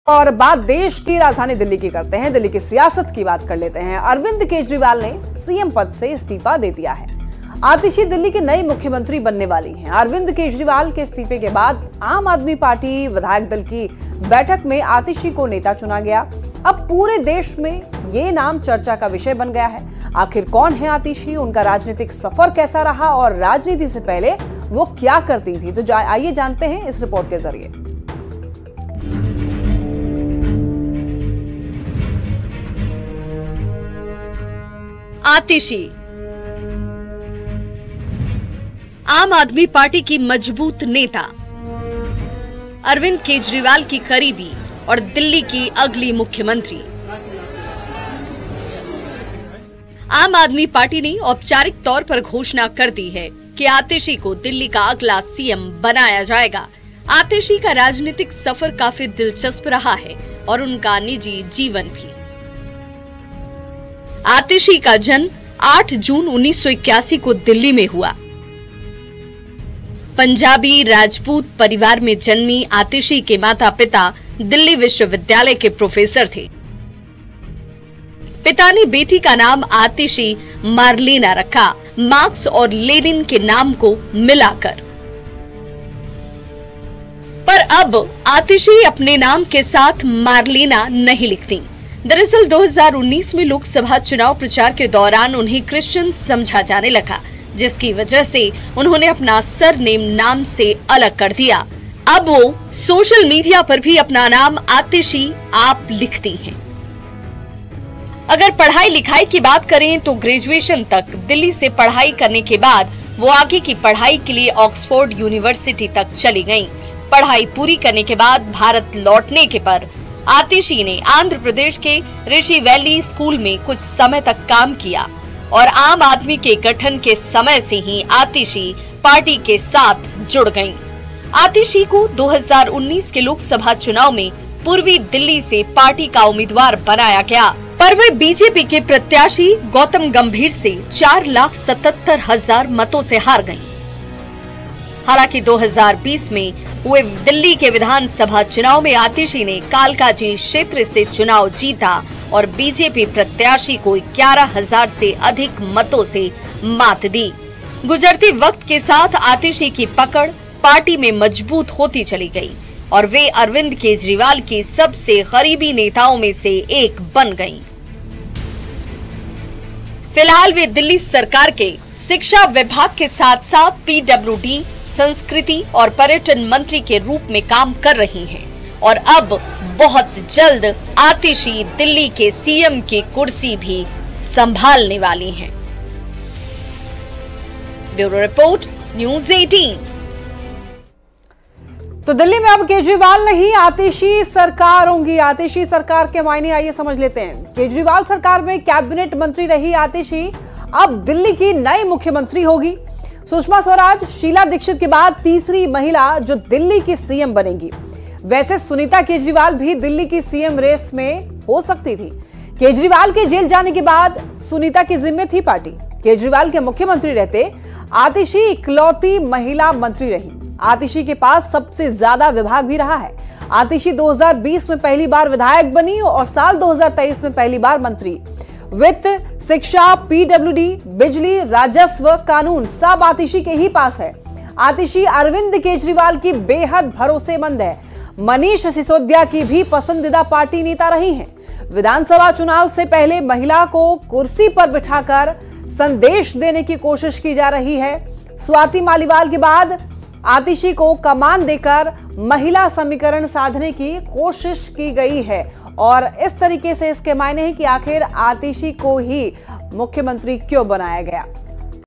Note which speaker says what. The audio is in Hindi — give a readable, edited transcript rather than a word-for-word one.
Speaker 1: और बात देश की राजधानी दिल्ली की करते हैं। दिल्ली की सियासत की बात कर लेते हैं। अरविंद केजरीवाल ने सीएम पद से इस्तीफा दे दिया है। आतिशी दिल्ली की नई मुख्यमंत्री बनने वाली हैं। अरविंद केजरीवाल के इस्तीफे के बाद आम आदमी पार्टी विधायक दल की बैठक में आतिशी को नेता चुना गया। अब पूरे देश में ये नाम चर्चा का विषय बन गया है। आखिर कौन है आतिशी, उनका राजनीतिक सफर कैसा रहा और राजनीति से पहले वो क्या करती थी, तो आइए जानते हैं इस रिपोर्ट के जरिए।
Speaker 2: आतिशी आम आदमी पार्टी की मजबूत नेता, अरविंद केजरीवाल की करीबी और दिल्ली की अगली मुख्यमंत्री। आम आदमी पार्टी ने औपचारिक तौर पर घोषणा कर दी है कि आतिशी को दिल्ली का अगला सीएम बनाया जाएगा। आतिशी का राजनीतिक सफर काफी दिलचस्प रहा है और उनका निजी जीवन भी। आतिशी का जन्म 8 जून 1981 को दिल्ली में हुआ। पंजाबी राजपूत परिवार में जन्मी आतिशी के माता पिता दिल्ली विश्वविद्यालय के प्रोफेसर थे। पिता ने बेटी का नाम आतिशी मार्लेना रखा, मार्क्स और लेनिन के नाम को मिलाकर। पर अब आतिशी अपने नाम के साथ मार्लेना नहीं लिखती। दरअसल 2019 में लोकसभा चुनाव प्रचार के दौरान उन्हें क्रिश्चियन समझा जाने लगा, जिसकी वजह से उन्होंने अपना सरनेम नाम से अलग कर दिया। अब वो सोशल मीडिया पर भी अपना नाम आतिशी आप लिखती हैं। अगर पढ़ाई लिखाई की बात करें तो ग्रेजुएशन तक दिल्ली से पढ़ाई करने के बाद वो आगे की पढ़ाई के लिए ऑक्सफोर्ड यूनिवर्सिटी तक चली गईं। पढ़ाई पूरी करने के बाद भारत लौटने के पर आतिशी ने आंध्र प्रदेश के ऋषि वैली स्कूल में कुछ समय तक काम किया और आम आदमी के गठन के समय से ही आतिशी पार्टी के साथ जुड़ गईं। आतिशी को 2019 के लोकसभा चुनाव में पूर्वी दिल्ली से पार्टी का उम्मीदवार बनाया गया, पर वे बीजेपी के प्रत्याशी गौतम गंभीर से 4,77,000 मतों से हार गईं। हालांकि 2020 में हुए दिल्ली के विधानसभा चुनाव में आतिशी ने कालकाजी क्षेत्र से चुनाव जीता और बीजेपी प्रत्याशी को 11,000 से अधिक मतों से मात दी। गुजरते वक्त के साथ आतिशी की पकड़ पार्टी में मजबूत होती चली गई और वे अरविंद केजरीवाल की सबसे करीबी नेताओं में से एक बन गईं। फिलहाल वे दिल्ली सरकार के शिक्षा विभाग के साथ साथ पीडब्ल्यूडी, संस्कृति और पर्यटन मंत्री के रूप में काम कर रही हैं और अब बहुत जल्द आतिशी दिल्ली के सीएम की कुर्सी भी संभालने वाली हैं। Bureau report, news 18।
Speaker 1: तो दिल्ली में अब केजरीवाल नहीं, आतिशी सरकार होंगी। आतिशी सरकार के मायने आइए समझ लेते हैं। केजरीवाल सरकार में कैबिनेट मंत्री रही आतिशी अब दिल्ली की नई मुख्यमंत्री होगी। सुषमा स्वराज, शीला दीक्षित के बाद तीसरी महिला जो दिल्ली की सीएम बनेगी। वैसे सुनीता केजरीवाल भी दिल्ली की सीएम रेस में हो सकती थी। केजरीवाल के जेल जाने के बाद सुनीता की जिम्मे थी पार्टी। केजरीवाल के मुख्यमंत्री रहते आतिशी इकलौती महिला मंत्री रही। आतिशी के पास सबसे ज्यादा विभाग भी रहा है। आतिशी 2020 में पहली बार विधायक बनी और साल 2023 में पहली बार मंत्री। वित्त, शिक्षा, पीडब्ल्यूडी, बिजली, राजस्व, कानून सब आतिशी के ही पास है। आतिशी अरविंद केजरीवाल की बेहद भरोसेमंद है। मनीष सिसोदिया की भी पसंदीदा पार्टी नेता रही हैं। विधानसभा चुनाव से पहले महिला को कुर्सी पर बिठाकर संदेश देने की कोशिश की जा रही है। स्वाति मालीवाल के बाद आतिशी को कमान देकर महिला समीकरण साधने की कोशिश की गई है और इस तरीके से इसके मायने हैं कि आखिर आतिशी को ही मुख्यमंत्री क्यों बनाया गया।